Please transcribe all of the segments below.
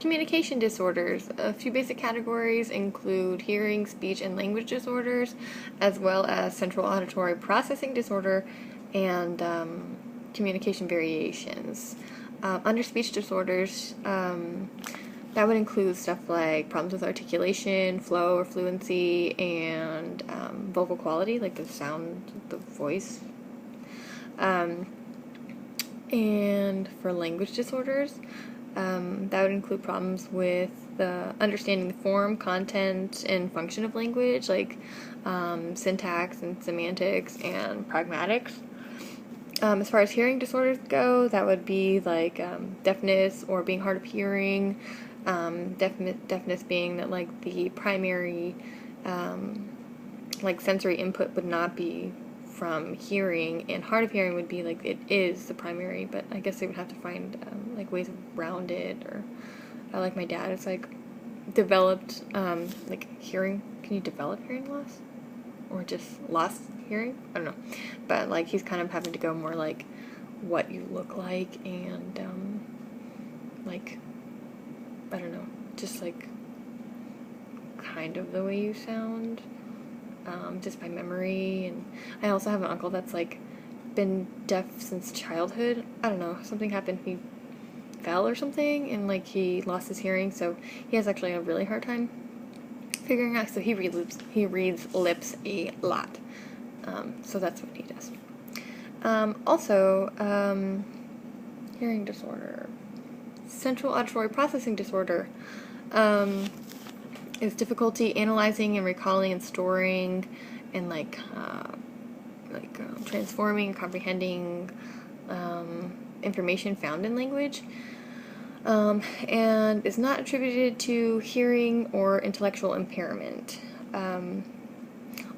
Communication disorders. A few basic categories include hearing, speech, and language disorders, as well as central auditory processing disorder and communication variations. Under speech disorders, that would include stuff like problems with articulation, flow or fluency, and vocal quality, like the sound of the voice. And for language disorders, that would include problems with understanding the form, content, and function of language, like syntax and semantics and pragmatics. As far as hearing disorders go, that would be like deafness or being hard of hearing. Deafness being that like the primary like sensory input would not be from hearing, and hard of hearing would be like it is the primary, but I guess they would have to find like ways around it, or like my dad is like developed like hearing. Can you develop hearing loss, or just lost hearing? I don't know, but like he's kind of having to go more like what you look like, and like I don't know, just like kind of the way you sound. Just by memory. And I also have an uncle that's like been deaf since childhood. I don't know, something happened, he fell or something, and like he lost his hearing, so he has actually a really hard time figuring out, so he reads lips a lot. So that's what he does. Also, hearing disorder. Central auditory processing disorder is difficulty analyzing and recalling and storing and transforming and comprehending information found in language, and is not attributed to hearing or intellectual impairment.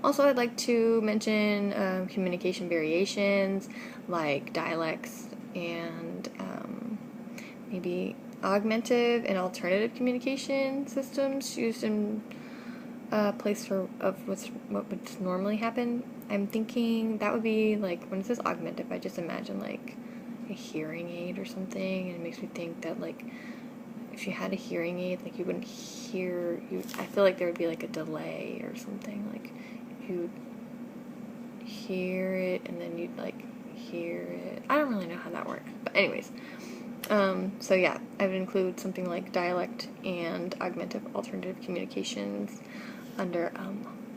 Also, I'd like to mention communication variations like dialects and maybe augmentative and alternative communication systems used in place of what would normally happen. I'm thinking that would be like, when it says augmentative, I just imagine like a hearing aid or something, and it makes me think that like if you had a hearing aid, like you wouldn't hear I feel like there would be like a delay or something, like you'd hear it and then you'd like hear it. I don't really know how that works, but anyways. So yeah, I would include something like dialect and augmentative alternative communications under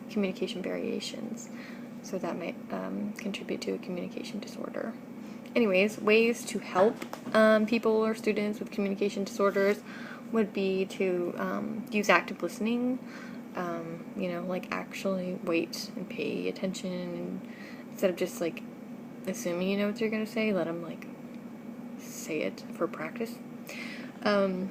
communication variations. So that might contribute to a communication disorder. Anyways, ways to help people or students with communication disorders would be to use active listening, like actually wait and pay attention, and instead of just like assuming you know what you're going to say, let them like say it for practice. Don't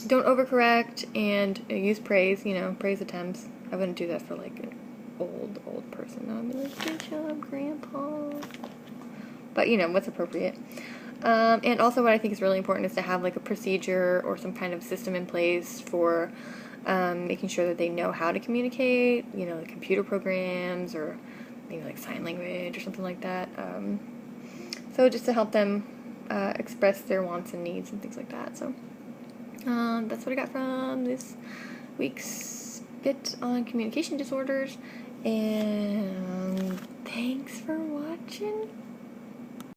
overcorrect, and use praise, praise attempts. I wouldn't do that for like an old person. I would be like, good job, Grandpa. But what's appropriate. And also what I think is really important is to have like a procedure or some kind of system in place for making sure that they know how to communicate, like computer programs or maybe like sign language or something like that. So just to help them express their wants and needs and things like that. So that's what I got from this week's bit on communication disorders, and thanks for watching.